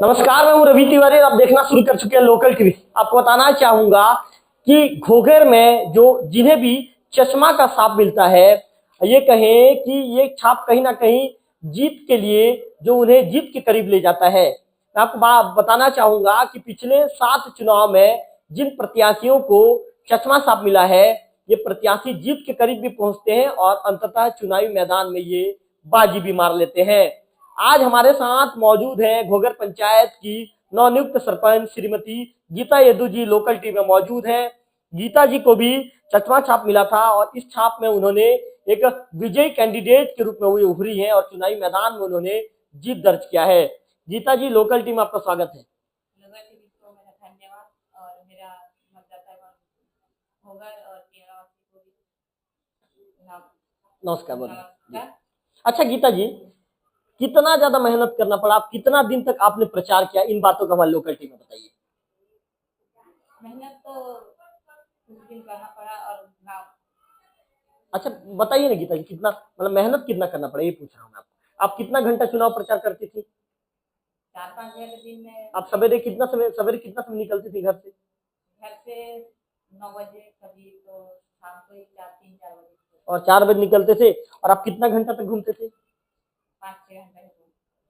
नमस्कार, मैं हूं रवि तिवारी। आप देखना शुरू कर चुके हैं लोकल टीवी। आपको बताना चाहूंगा कि घोघर में जो जिन्हें भी चश्मा का छाप मिलता है, ये कहें कि ये छाप कहीं ना कहीं जीत के लिए जो उन्हें जीत के करीब ले जाता है। मैं आपको बताना चाहूंगा कि पिछले 7 चुनाव में जिन प्रत्याशियों को चश्मा छाप मिला है, ये प्रत्याशी जीत के करीब भी पहुंचते हैं और अंततः चुनावी मैदान में ये बाजी भी मार लेते हैं। आज हमारे साथ मौजूद है घोघर पंचायत की नवनियुक्त सरपंच श्रीमती गीता यदू जी, लोकल टीम में मौजूद है। गीता जी को भी चश्मा छाप मिला था और इस छाप में उन्होंने एक विजयी कैंडिडेट के रूप में हुई उभरी है और चुनावी मैदान में उन्होंने जीत दर्ज किया है। गीता जी, लोकल टीम आपका स्वागत है। लोकल टीवी को मेरा धन्यवाद और मेरा मतदाता घोघर और केरावासी को भी नमस्कार बोलिए। नमस्कार। अच्छा गीता जी, कितना ज्यादा मेहनत करना पड़ा, आप कितना दिन तक आपने प्रचार किया, इन बातों का हमारे लोकल टीम में बताइए। मेहनत तो कुछ दिन करना पड़ा और अच्छा बताइए ना गीता जी, कितना मतलब मेहनत कितना करना पड़ा, ये पूछ रहा हूँ मैं आपको। आप कितना घंटा चुनाव प्रचार करती थी? 4-5 दिन में। आप सवेरे कितना समय निकलती थी घर से 9 बजे, कभी तो शाम को ही 4-3-4 बजे और 4 बजे निकलते थे। और आप कितना घंटा तक घूमते थे? 5-6 घंटे।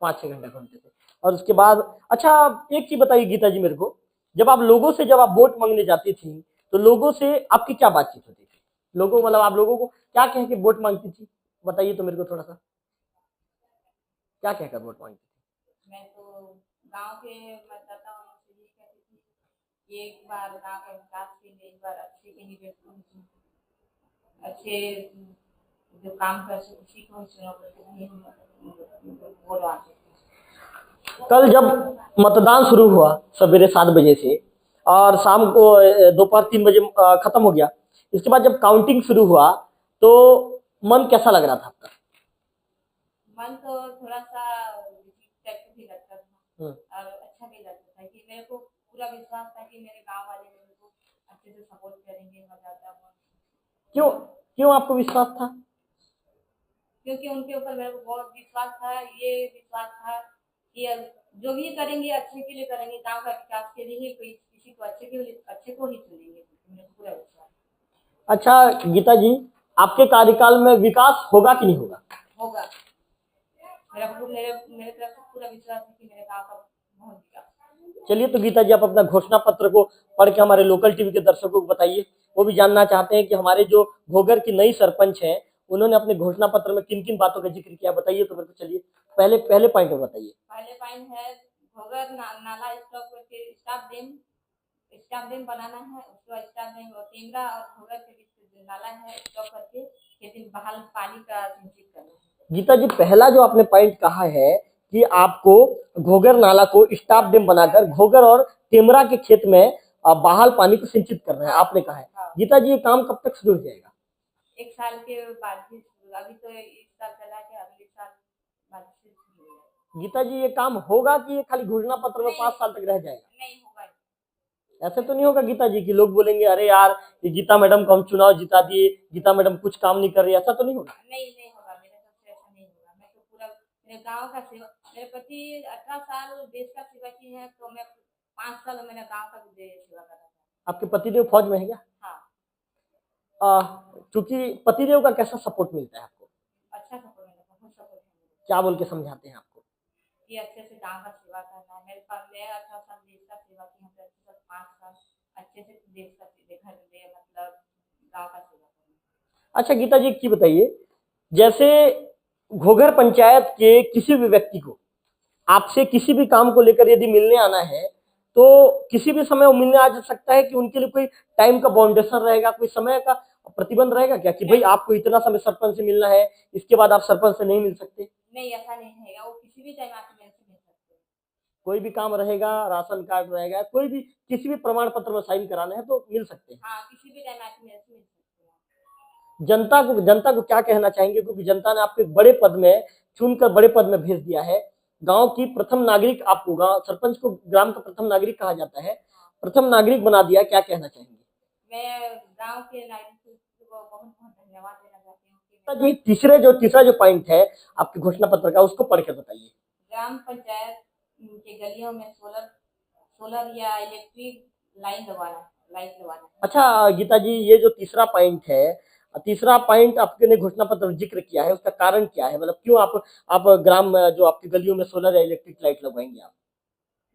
5-6 घंटा घूमते थे। और उसके बाद अच्छा एक चीज बताइए गीता जी मेरे को, जब आप लोगों से जब आप वोट मांगने जाती थी तो लोगों से आपकी क्या बातचीत होती थी? लोगों मतलब आप लोगों को क्या कह के वोट मांगती थी, बताइए तो मेरे को थोड़ा सा, क्या कहकर वोट मांगती थी? मैं तो गांव के मतदाताओं से ये कहती थी कि एक बार गांव का विकास के लिए, एक बार अच्छे कैंडिडेट को, अच्छे जो काम कर सके उसी को चुनाव करके वोट मांगते थे। कल जब मतदान शुरू हुआ सवेरे 7 बजे से और शाम को दोपहर 3 बजे खत्म हो गया, इसके बाद जब काउंटिंग शुरू हुआ तो मन कैसा लग रहा था आपका? मन तो थोड़ा सा भी लगता था और अच्छा भी लगता था कि मेरे को पूरा विश्वास था कि मेरे गांव वाले मेरे को अच्छे से सपोर्ट करेंगे। क्यों क्यों आपको विश्वास था? क्योंकि उनके ऊपर मेरे को बहुत विश्वास था। ये विश्वास था कि जो भी करेंगे अच्छे के लिए करेंगे, गांव का विकास के लिए, कोई किसी को अच्छे को ही चुनेंगे, मेरे को पूरा विश्वास। अच्छा गीता जी, आपके कार्यकाल में विकास होगा कि नहीं होगा? होगा। मेरे तरफ से पूरा विश्वास है कि मेरे गांव का बहुत विकास। चलिए तो गीता जी, आप अपना घोषणा पत्र को पढ़ के हमारे लोकल टीवी के दर्शकों को बताइए। वो भी जानना चाहते हैं कि हमारे जो घोघर की नई सरपंच हैं, उन्होंने अपने घोषणा पत्र में किन किन बातों का जिक्र किया, बताइए तो मेरे को। चलिए पहले पॉइंट में बताइए। पहले पॉइंट है घोघर नाला स्टॉप डैम बनाना है। उसको स्टॉप डैम और टेमरा और घोघर के बीच जो नाला है स्टॉप करके खेती बहाल पानी का सिंचित करना है। गीता जी, पहला जो आपने पॉइंट कहा है कि आपको घोघर नाला को स्टॉप डैम बनाकर घोघर और टेमरा के खेत में बहाल पानी को सिंचित करना है, आपने कहा है। गीता जी, ये काम कब तक शुरू हो जाएगा? 1 साल के बाद ही। अभी तो 1 साल चला के अगले साल बाद से शुरू हो जाएगा। गीता जी, ये काम होगा कि ये खाली घोषणा पत्र में 5 साल तक रह जाएगा? नहीं होगा। ऐसे तो नहीं होगा गीता जी कि लोग बोलेंगे अरे यार, ये गीता मैडम को हम चुनाव जिता दिए, गीता मैडम कुछ काम नहीं कर रही, ऐसा तो नहीं होगा? नहीं होगा। मेरे तरफ से ऐसा नहीं होगा। मैं तो पूरा मेरे गांव का सेवा, मेरे पति 18 साल देश का सेवा की है, तो मैं 5 साल मेरा गांव का सेवा कर रहा था। आपके पतिदेव फौज में है क्या? हाँ। क्योंकि पतिदेव का कैसा सपोर्ट मिलता है आपको? अच्छा सपोर्ट मिलता है, बहुत सपोर्ट मिलता है। क्या बोल के समझाते हैं आपको? कि अच्छे से गांव का सेवा करना है। मेरे पास मैं 18 साल देश का सेवा की हूँ, 5 साल अच्छे से देश का मतलब गांव का सेवा करना। अच्छा गीता जी, एक चीज बताइए, जैसे घोघर पंचायत के किसी भी व्यक्ति को आपसे किसी भी काम को लेकर यदि मिलने आना है तो किसी भी समय वो मिलने आ जा सकता है कि उनके लिए कोई टाइम का बाउंडेशन रहेगा, कोई समय का प्रतिबंध रहेगा क्या कि भाई आपको इतना समय सरपंच से मिलना है, इसके बाद आप सरपंच से नहीं मिल सकते? नहीं, ऐसा नहीं रहेगा। वो किसी भी टाइम आके मेरे से मिल सकते हैं। कोई भी काम रहेगा, राशन कार्ड रहेगा, कोई भी किसी भी प्रमाण पत्र में साइन कराना है तो मिल सकते हैं। हाँ, किसी भी टाइम आके मेरे से मिल सकते हैं। जनता को क्या कहना चाहेंगे, क्योंकि जनता ने आपको एक बड़े पद में चुनकर बड़े पद में भेज दिया है। गांव की प्रथम नागरिक आपको, गांव सरपंच को ग्राम का प्रथम नागरिक कहा जाता है, प्रथम नागरिक बना दिया, क्या कहना चाहेंगे? मैं गांव के नागरिक को बहुत बहुत धन्यवाद देना चाहती जी, तीसरा जो पॉइंट है आपके घोषणा पत्र का, उसको पढ़ के बताइए। ग्राम पंचायत इनके गलियों में सोलर या इलेक्ट्रिक लाइट लगवाना। अच्छा गीता जी, ये जो तीसरा पॉइंट है, तीसरा पॉइंट आपने घोषणा पत्र में जिक्र किया है, उसका कारण क्या है? मतलब क्यों आप ग्राम जो आपकी गलियों में सोलर या इलेक्ट्रिक लाइट लगवाएंगे आप?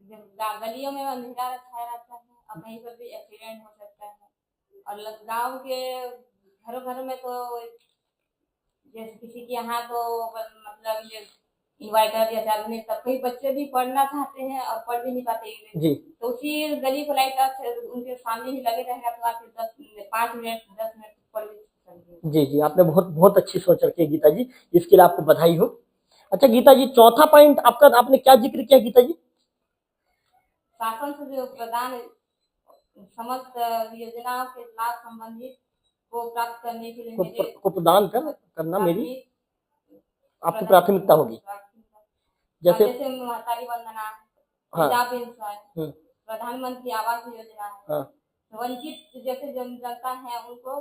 जब गलियों में अंधेरा छाया रहता है और कहीं पर भी एक्सीडेंट हो सकता है, और गांव के घरों घरों में तो जैसे किसी के यहाँ तो मतलब ये इन्वर्टर या चालू नहीं, तब कई बच्चे भी पढ़ना चाहते हैं और पढ़ भी नहीं पाते जी तो उसी गली को लाइट उनके सामने ही लगे रहेगा तो आप 5 मिनट 10 मिनट पढ़ भी सकते हैं। जी जी, आपने बहुत बहुत अच्छी सोच रखी है गीता जी, इसके लिए आपको बधाई हो। अच्छा गीता जी, चौथा पॉइंट आपका आपने क्या जिक्र किया गीता जी? शासन से जो प्रदान समस्त योजनाओं के लाभ संबंधित को प्राप्त करने के लिए मेरे को प्रदान करना मेरी आपकी प्राथमिक- प्राथमिकता होगी। जैसे जैसे महतारी वंदना, हाँ वृद्धा पेंशन, हम्म, प्रधानमंत्री आवास योजना, हाँ वंचित जैसे जनता है उनको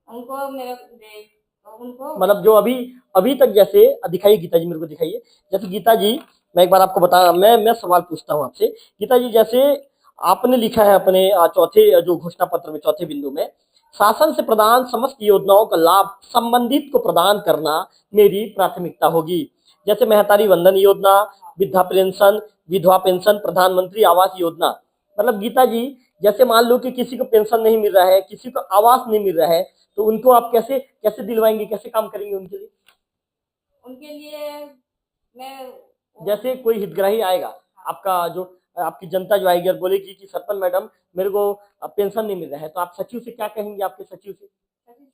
उनको मेरे उनको मतलब जो अभी अभी तक जैसे दिखाइए गीता जी, मेरे को दिखाइए। जैसे गीता जी, मैं एक बार आपको बता, मैं सवाल पूछता हूँ आपसे गीता जी। जैसे आपने लिखा है अपने चौथे जो घोषणा पत्र में चौथे बिंदु में, शासन से प्रदान समस्त योजनाओं का लाभ संबंधित को प्रदान करना मेरी प्राथमिकता होगी। जैसे महतारी वंदन योजना, वृद्धा पेंशन, विधवा पेंशन, प्रधानमंत्री आवास योजना। मतलब गीता जी, जैसे मान लो कि किसी को पेंशन नहीं मिल रहा है, किसी को आवास नहीं मिल रहा है, तो उनको आप कैसे कैसे दिलवाएंगे, कैसे काम करेंगे उनके लिए? उनके लिए मैं जैसे कोई हितग्राही आएगा, आपका जो आपकी जनता जो आएगी और बोलेगी कि सरपंच मैडम मेरे को पेंशन नहीं मिल रहा है, तो आप सचिव से क्या कहेंगे? आपके सचिव से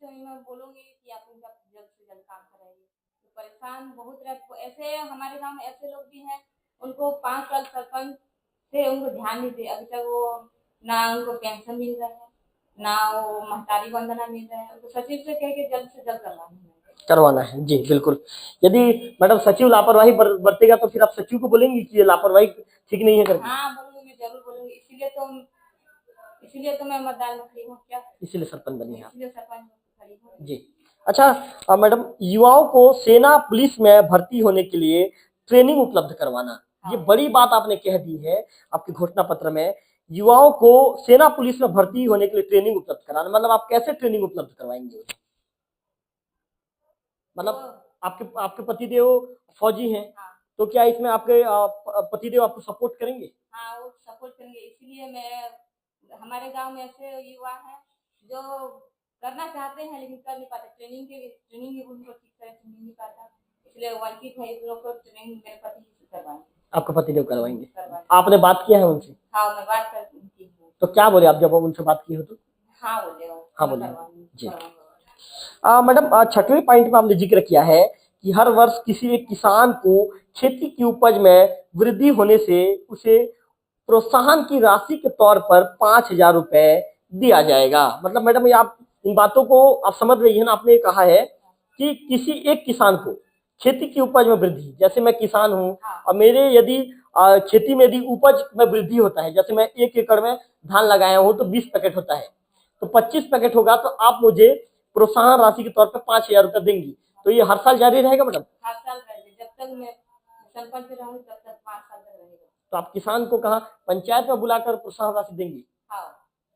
मैं बोलूंगी कि आप उनका जल्द से जल्द काम कराइए। तो परेशान बहुत रहते ऐसे हमारे गांव में ऐसे लोग भी हैं, उनको 5 साल सरपंच से उनको ध्यान नहीं दे, अभी तक वो ना उनको पेंशन मिल रहा है ना वो महतारी वंदना मिल रहा है। उनको सचिव से कह के जल्द से जल्द करवाना है। जी बिल्कुल। यदि मैडम सचिव लापरवाही बरतेगा तो फिर आप सचिव को बोलेंगे कि ये लापरवाही ठीक नहीं है करके? हाँ बोलूंगी, मैं जरूर बोलूंगी। इसीलिए तो मैं मतदान में खड़ी हूँ। क्या इसीलिए सरपंच बनी है आप? इसलिए सरपंच में खड़ी हूँ। जी। अच्छा मैडम, युवाओं को सेना पुलिस में भर्ती होने के लिए ट्रेनिंग उपलब्ध करवाना, ये बड़ी बात आपने कह दी है आपके घोषणा पत्र में। युवाओं को सेना पुलिस में भर्ती होने के लिए ट्रेनिंग उपलब्ध कराना, मतलब आप कैसे ट्रेनिंग उपलब्ध करवाएंगे? मतलब आपके आपके पतिदेव फौजी हैं, तो क्या इसमें आपके पतिदेव आपको सपोर्ट करेंगे? हाँ वो सपोर्ट करेंगे। इसीलिए मैं हमारे गांव में ऐसे युवा हैं जो करना चाहते हैं लेकिन कर नहीं पाते, ट्रेनिंग भी उनको ठीक तरह से मिल नहीं पाता, इसलिए वंचित है। इस लोग को ट्रेनिंग मेरे पति से करवाएंगे। आपका पतिदेव करवाएंगे? आपने बात किया है उनसे? हाँ मैं बात करती हूँ। तो क्या बोले आप जब उनसे बात की हो तो? हाँ बोले जी। मैडम, छठवें पॉइंट में आपने जिक्र किया है कि हर वर्ष किसी एक किसान को खेती की उपज में वृद्धि होने से उसे प्रोत्साहन की राशि के तौर पर 5,000 रुपए दिया जाएगा। मतलब मैडम, ये आप इन बातों को आप समझ रही है ना? आपने कहा है कि किसी एक किसान को खेती की उपज में वृद्धि, जैसे मैं किसान हूँ और मेरे यदि खेती में यदि उपज में वृद्धि होता है, जैसे मैं 1 एकड़ में धान लगाया हूँ तो 20 पैकेट होता है, तो 25 पैकेट होगा, तो आप मुझे प्रोत्साहन राशि के तौर पर 5,000 रुपए देंगी। तो ये हर साल जारी रहेगा मैडम? हर साल रहेगा, जब तक मैं सरपंच रहूंगी तब तक 5 साल तक रहेगा। तो आप किसान को कहा पंचायत में बुलाकर प्रोत्साहन राशि देंगी? हाँ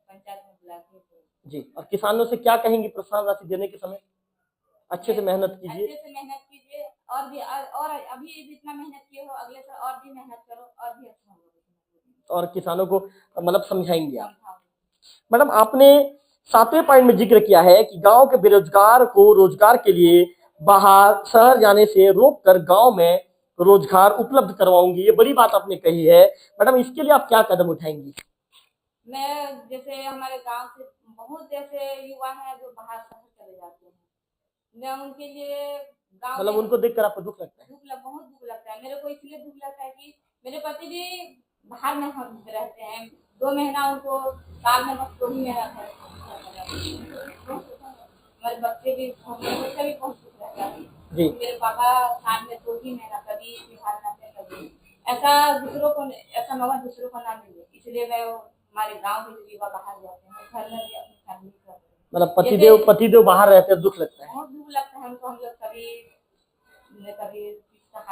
पंचायत में बुलाकर जी। और किसानों से क्या कहेंगी प्रोत्साहन राशि देने के समय? अच्छे से मेहनत कीजिए, अच्छे से मेहनत कीजिए, और अभी जितना मेहनत किए हो अगले साल और भी मेहनत करो और भी अच्छा होगा। और किसानों को मतलब समझाएंगे आप? मैडम, आपने 7वें पॉइंट में जिक्र किया है कि गांव के बेरोजगार को रोजगार के लिए बाहर शहर जाने से रोककर गांव में रोजगार उपलब्ध करवाऊंगी, ये बड़ी बात आपने कही है। मैडम, इसके लिए आप क्या कदम उठाएंगी? मैं जैसे हमारे गांव से बहुत जैसे युवा हैं जो बाहर शहर चले जाते हैं, मैं उनके लिए गांव मतलब उनको देखकर आपको दुख लगता है? बहुत दुख लगता है। मेरे को इसलिए दुख लगता है कि मेरे पति भी बाहर में रहते हैं, 2 महीना उनको साल में बस 2 ही महीना हमारे बच्चे भी बहुत दुख रहता है जी। मेरे पापा साल में 2 ही महीना कभी बिहार में कभी ऐसा मौका दूसरों को ना मिले, इसलिए मैं हमारे गांव के युवा बाहर जाते हैं, घर में भी अपनी फैमिली का मतलब पतिदेव बाहर रहते हैं, दुख लगता है? बहुत दुख लगता है हमको। हम लोग कभी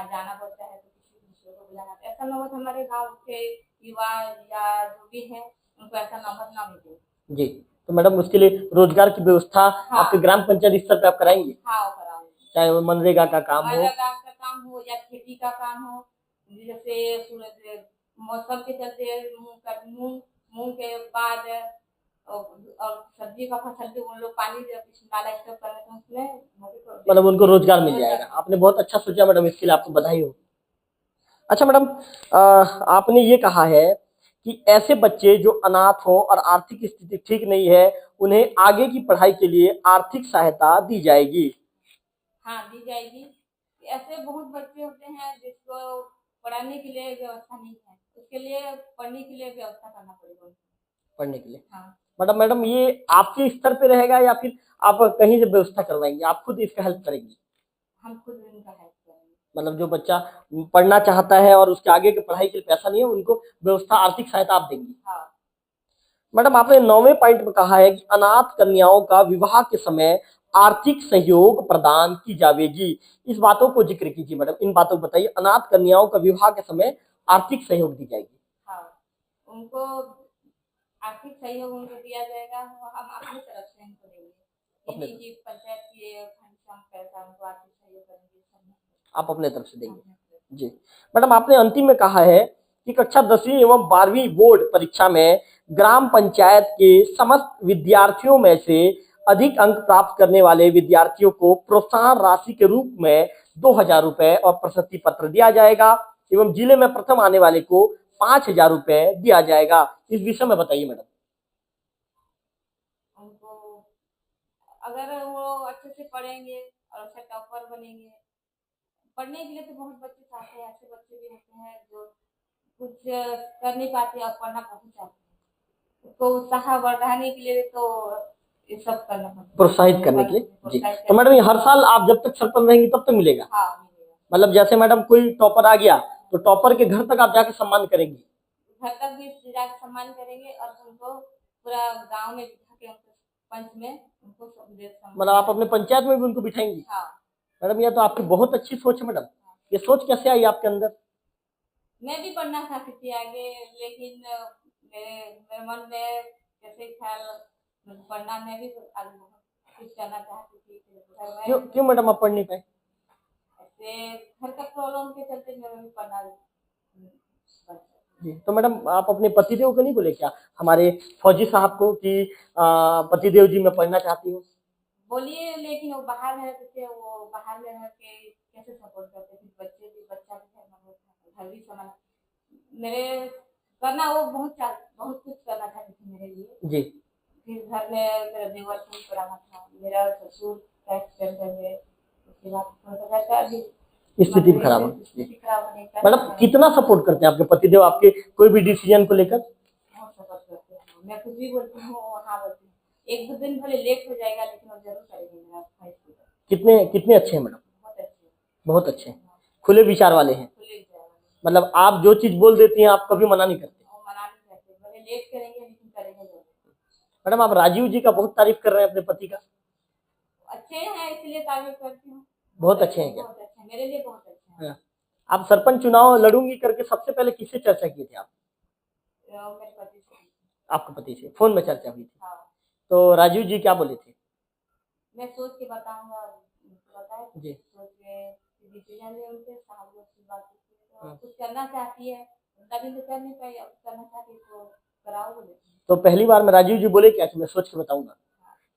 जाना पड़ता है तो किसी दूसरे को बुलाना, ऐसा नौबत हमारे गांव के युवा या जो भी है उनको ऐसा नौबत ना मिले। जी, तो मैडम उसके लिए रोजगार की व्यवस्था हाँ। आपके ग्राम पंचायत स्तर पे आप कराएंगे, हाँ, वो कराऊंगी। चाहे वो मनरेगा का काम हो। मनरेगा का काम हो या खेती का काम हो, जैसे सूरज मौसम के चलते मूंग मूंग के बाद और सब्जी का फसल भी उन लोग पानी नाला स्टॉक कर लेते हैं उसमें मतलब उनको रोजगार मिल जाएगा। आपने बहुत अच्छा सोचा मैडम, इसके लिए आपको बधाई हो। अच्छा मैडम, आपने ये कहा है कि ऐसे बच्चे जो अनाथ हो और आर्थिक स्थिति ठीक नहीं है, उन्हें आगे की पढ़ाई के लिए आर्थिक सहायता दी जाएगी। हाँ, दी जाएगी। ऐसे बहुत बच्चे होते हैं जिसको पढ़ाने के लिए व्यवस्था नहीं है, उसके लिए पढ़ने के लिए व्यवस्था करना पड़ेगा। पढ़ने के लिए हाँ, मैडम ये आपके स्तर पे रहेगा या फिर आप कहीं से व्यवस्था करवाएंगे, आप खुद इसका हेल्प करेंगी? हम खुद इनका हेल्प करेंगे। मतलब जो बच्चा पढ़ना चाहता है और उसके आगे की पढ़ाई के लिए पैसा नहीं है, उनको व्यवस्था आर्थिक सहायता आप देंगी। हाँ। मैडम आपने 9वें पॉइंट में कहा है कि अनाथ कन्याओं का विवाह के समय आर्थिक सहयोग प्रदान की जाएगी। इस बातों को जिक्र कीजिए मैडम, इन बातों को बताइए। अनाथ कन्याओं का विवाह के समय आर्थिक सहयोग दी जाएगी। हाँ, उनको आर्थिक सहयोग उनको दिया जाएगा, वो हम अपनी तरफ से उनको देंगे। ये पंचायत के फंड से हम पैसा उनको आर्थिक सहयोग करेंगे, आप अपने तरफ से देंगे। जी मैडम, आपने अंतिम में कहा है कि कक्षा 10वीं एवं 12वीं बोर्ड परीक्षा में ग्राम पंचायत के समस्त विद्यार्थियों में से अधिक अंक प्राप्त करने वाले विद्यार्थियों को प्रोत्साहन राशि के रूप में 2000 रुपए और प्रशस्ति पत्र दिया जाएगा एवं जिले में प्रथम आने वाले को 5000 रुपए दिया जाएगा। इस विषय में बताइए मैडम। उनको अगर वो अच्छे से पढ़ेंगे और अच्छा टॉपर बनेंगे, पढ़ने के लिए तो बहुत बच्चे चाहते हैं, ऐसे बच्चे भी होते हैं जो कुछ कर नहीं पाते और पढ़ना बहुत चाहते हैं, तो उत्साह बढ़ाने के लिए तो ये सब करना पड़ता है, प्रोत्साहित करने के लिए। जी, तो मैडम ये हर साल आप जब तक सरपंच रहेंगी तब तक मिलेगा? हाँ, मिलेगा। मतलब जैसे मैडम कोई टॉपर आ गया तो टॉपर के घर तक आप जाके सम्मान करेंगी? घर तक भी जाकर सम्मान करेंगे और उनको पूरा गांव में बिठा के उनको पंच में उनको मतलब आप अपने पंचायत में भी उनको बिठाएंगी? हाँ। मैडम ये तो आपकी बहुत अच्छी सोच है मैडम। ये सोच कैसे आई आपके अंदर? मैं भी पढ़ना चाहती थी आगे, लेकिन मेरे मन में कैसे ख्याल पढ़ना, मैं भी आगे बहुत कुछ करना चाहती थी। क्यों मैडम आप पढ़ नहीं पाए? ऐसे घर का प्रॉब्लम के चलते मैं भी पढ़ना। जी, तो मैडम आप अपने पतिदेव को नहीं बोले क्या, हमारे फौजी साहब को, कि पतिदेव जी मैं पढ़ना चाहती हूँ? बोलिए, लेकिन वो बाहर है, तो वो बाहर में रह के कैसे सपोर्ट करते थे, बच्चा भी घर भी संभाल मेरे करना, वो बहुत कुछ करना चाहती थी मेरे लिए। जी। फिर घर में मेरा देवर को पढ़ाना था, मेरा ससुर टैक्स कर गए, उसके बाद स्थिति खराब हो। मैडम कितना सपोर्ट करते हैं आपके पतिदेव आपके कोई भी डिसीजन को लेकर? बहुत सपोर्ट करते हैं, मैं कुछ भी बोलती हूँ हाँ बोलती हूँ, एक दो दिन भले लेट हो जाएगा लेकिन वो जरूर करेंगे मेरा भाई। कितने अच्छे हैं मैडम? बहुत अच्छे, बहुत अच्छे हैं, खुले विचार वाले हैं। मतलब आप जो चीज बोल देती हैं आप कभी मना नहीं करते? मना नहीं करते, भले लेट करेंगे लेकिन करेंगे जरूर। मैडम आप राजीव जी का बहुत तारीफ कर रहे हैं अपने पति का। अच्छे हैं इसलिए तारीफ करती हूँ। बहुत अच्छे हैं क्या? बहुत अच्छे हैं, मेरे लिए बहुत अच्छे हैं। आप सरपंच चुनाव लड़ूंगी करके सबसे पहले किससे चर्चा की थी आप? मेरे पति से। आपके पति से फोन में चर्चा हुई थी? हाँ। तो राजीव जी क्या बोले थे? मैं सोच के बताऊंगा, बताए जी। सोच के डिसीजन ले उनके साहब लोग से बात की, कुछ करना चाहती है तभी तो कर नहीं पाई, अब करना चाहती तो कराओ बोले। तो पहली बार में राजीव जी बोले क्या कि मैं सोच के बताऊंगा?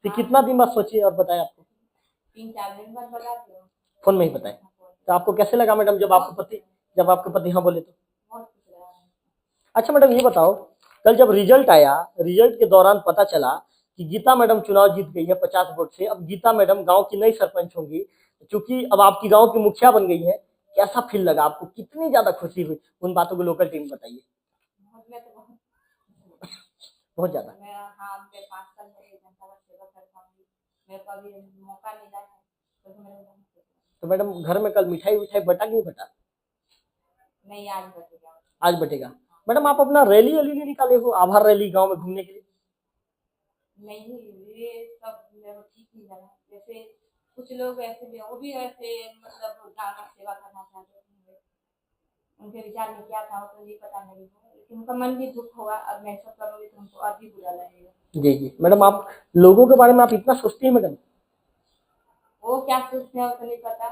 फिर कितना दिन बाद सोचिए और बताया आपको? 3-4 दिन बाद बता दिया, फोन में ही बताया। तो आपको कैसे लगा मैडम जब आपके पति हाँ बोले तो? बहुत खुश रहा। अच्छा मैडम ये बताओ, कल जब रिजल्ट आया, रिजल्ट के दौरान पता चला कि गीता मैडम चुनाव जीत गई है 50 वोट से। अब गीता मैडम गांव की नई सरपंच होंगी, क्योंकि अब आपकी गांव की मुखिया बन गई है। कैसा फील लगा आपको, कितनी ज्यादा खुशी हुई, उन बातों को लोकल टीम बताइए। बहुत ज्यादा। हाँ, मैं 5 साल मेरी जनता का सेवा कर पाऊंगी, मेरे को अभी मौका मिला है तो मैडम घर में कल मिठाई बटा क्यों बटा? नहीं, आज बटेगा। आज बटेगा। मैडम आप अपना रैली नहीं निकाले हो, आभार रैली गांव में घूमने के लिए? नहीं, ये सब मेरे को ठीक नहीं लगा। जैसे कुछ लोग ऐसे भी, वो भी ऐसे मतलब गांव का सेवा करना चाहते हैं, उनके विचार में क्या था वो तो नहीं पता मेरे को, लेकिन उनका मन भी दुख होगा। अब मैं सब करूँगी तो उनको और भी बुरा लगेगा। जी जी मैडम, आप लोगों के बारे में आप इतना सोचती हैं मैडम? वो क्या सोचते हैं वो तो नहीं पता,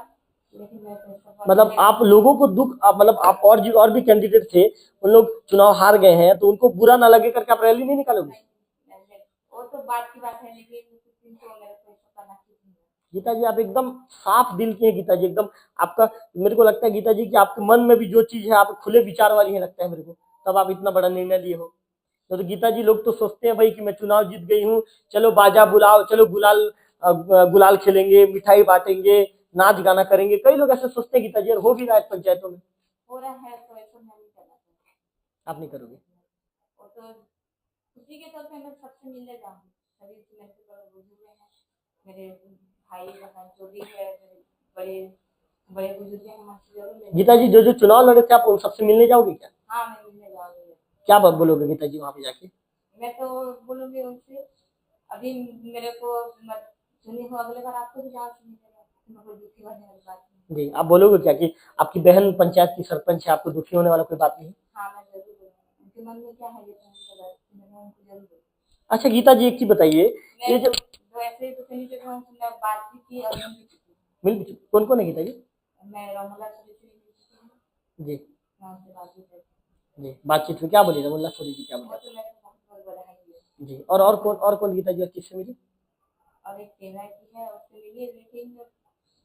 लेकिन मैं तो सब मतलब आप लोगों को दुख मतलब आप और भी कैंडिडेट थे, उन लोग चुनाव हार गए हैं तो उनको बुरा ना लगे करके आप रैली नहीं निकालोगे? वो तो बात की बात है, लेकिन कुछ दिन तो मेरे को ऐसा करना ठीक नहीं है। गीता जी आप एकदम साफ दिल की हैं गीता जी, एकदम आपका, मेरे को लगता है गीता जी कि आपके मन में भी जो चीज है आप खुले विचार वाली है लगता है मेरे को, तब आप इतना बड़ा निर्णय लिए हो। तो गीता जी लोग तो सोचते हैं भाई कि मैं चुनाव जीत गई हूँ, चलो बाजा बुलाओ, चलो गुलाल खेलेंगे, मिठाई बांटेंगे, नाच गाना करेंगे, कई लोग ऐसे सोचते हैं गीता जी, और हो भी रहा है पंचायतों में। हो रहा है तो ऐसा मैं नहीं करना चाहती। आप नहीं करोगे? वो तो खुशी के तौर पे मैं सबसे मिलने जाऊंगी, सभी मेरे से बड़े बुजुर्ग हैं, मेरे भाई बहन जो भी है, मेरे बड़े बड़े बुजुर्ग हैं, मैं उनसे जरूर मिलने। गीता जी जो चुनाव लड़े थे आप उन सबसे मिलने जाओगे क्या? हाँ मैं मिलने जाऊंगी। क्या बात बोलोगे गीता जी वहां पे जाके? मैं तो बोलूंगी उनसे, अभी मेरे को मत सुनी हो, अगले बार आपको भी जाओ सुनी हो, कोई दुखी होने वाली बात नहीं। जी आप बोलोगे क्या कि आपकी बहन पंचायत की सरपंच है, आपको दुखी होने वाला कोई बात नहीं? हाँ मैं जरूर बोलूंगी, उनके मन में क्या है ये तो मुझे पता है, मैं उनको जरूर बोलूंगी। अच्छा गीता जी एक चीज बताइए, ये मैं जो तो ऐसे तो कहीं जगह उनसे बातचीत की और मिल भी चुकी हूँ। मिल भी कौन कौन है गीता जी? मैं रमला सभी से मिल चुकी हूँ, जी मैं उनसे बातचीत करती जी, बातचीत में क्या बोली रमुल्ला सोरी जी, क्या हूँ। वो बोले? तो मेरे को बहुत बड़ा है ये। जी और कौन गीता जी और किससे मिली? और एक तेरा की है उससे मिली, लेकिन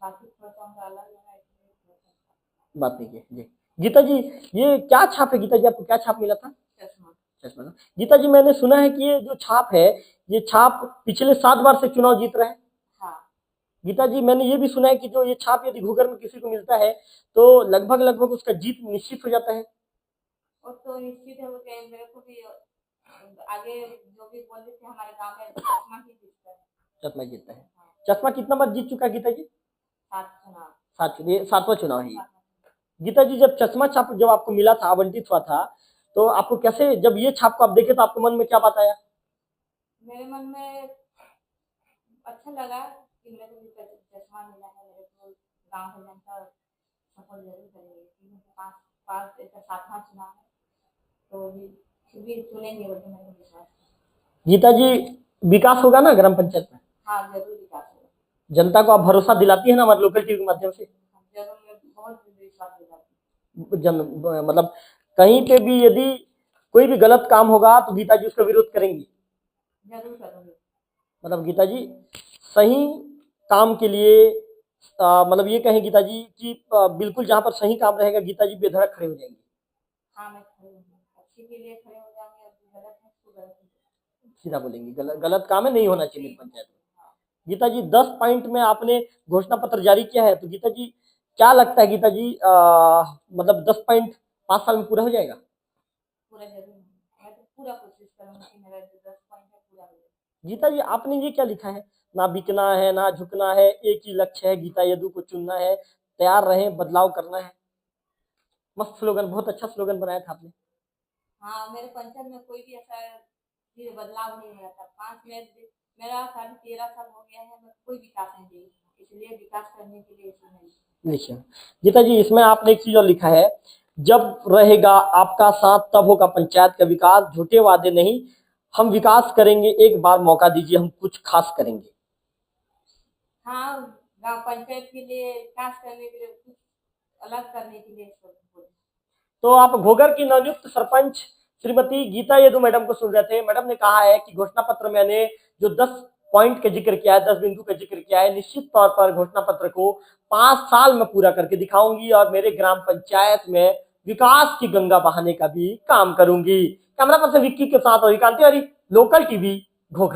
बाकी थोड़ा सा उनका अलग लगा, इसलिए थोड़ा सा बात नहीं की जी। गीता जी ये क्या छाप है गीता जी, आपको क्या छाप मिला था? चश्मा। चश्मा ना? गीता जी मैंने सुना है कि ये जो छाप है, ये छाप पिछले 7 बार से चुनाव जीत रहे हैं। हाँ गीता जी मैंने ये भी सुना है कि जो ये छाप यदि घूगर में किसी को मिलता है तो लगभग उसका जीत निश्चित हो जाता है। वो तो निश्चित है, वो कहीं मेरे को भी आगे जो भी बोल रहे थे हमारे गांव में चश्मा ही जीतता है। चश्मा जीतता है। चश्मा कितना बार जीत चुका है गीता जी? 7 चुनाव। 7वां चुनाव है ये। गीता जी जब चश्मा छाप जब आपको मिला था, आवंटित हुआ था, तो आपको कैसे, जब ये छाप को आप देखे तो आपके मन में क्या बात आया? मेरे मन में अच्छा लगा कि मेरे को भी चश्मा मिला है, मेरे को गांव की जनता सपोर्ट जरूर करेगी, क्योंकि पास पास ऐसा 7वां चुनाव है तो भी चुनेंगे बोल के मेरे को विश्वास है। गीता जी विकास होगा ना ग्राम पंचायत में? हाँ जरूर विकास होगा। जनता को आप भरोसा दिलाती है ना हमारे लोकल टीवी के माध्यम से? जरूर, मैं बहुत विश्वास दिलाती मतलब कहीं पे भी यदि कोई भी गलत काम होगा तो गीता जी उसका विरोध करेंगी? हूँ, जरूर करूँगी। मतलब गीता जी सही काम के लिए मतलब ये कहें गीता जी कि बिल्कुल जहां पर सही काम रहेगा गीता जी बेधड़क खड़े हो जाएंगे? हाँ मैं खड़ी हूँ, अच्छे के लिए खड़े हो जाऊंगे, और जो गलत है उसको गलत ही सीधा बोलेंगे गलत काम है, नहीं होना चाहिए मेरी पंचायत में। गीता जी 10 पॉइंट में आपने घोषणा पत्र जारी किया है, तो गीता जी क्या लगता है गीता जी मतलब 10 पॉइंट 5 साल में पूरा हो जाएगा? पूरा जरूर है। मैं तो पूरा कोशिश करूंगी कि मेरा जो 10 पॉइंट है पूरा हो जाए। गीता जी आपने ये क्या लिखा है, ना बिकना है ना झुकना है, एक ही लक्ष्य है गीता यदु को चुनना है, तैयार रहे बदलाव करना है। मस्त स्लोगन, बहुत अच्छा स्लोगन बनाया था आपने। हाँ मेरे पंचायत में कोई भी ऐसा बदलाव नहीं हुआ था। मेरा 13.5 साल हो गया है, मैं कोई विकास नहीं देखी, इसलिए विकास करने के लिए इसमें देखिए गीता जी इसमें आपने एक चीज और लिखा है, जब रहेगा आपका साथ तब होगा पंचायत का विकास, झूठे वादे नहीं, हम विकास करेंगे, एक बार मौका दीजिए, हम कुछ खास करेंगे। हाँ गांव पंचायत के लिए विकास करने के लिए, कुछ अलग करने के लिए सब बोले। तो आप घोघर की नवनियुक्त सरपंच श्रीमती गीता यदु मैडम को सुन रहे थे। मैडम ने कहा है कि घोषणा पत्र मैंने जो 10 पॉइंट का जिक्र किया है, 10 बिंदु का जिक्र किया है, निश्चित तौर पर घोषणा पत्र को 5 साल में पूरा करके दिखाऊंगी और मेरे ग्राम पंचायत में विकास की गंगा बहाने का भी काम करूंगी। कैमरा पर्सन विक्की के साथ और लोकल टीवी घोघर।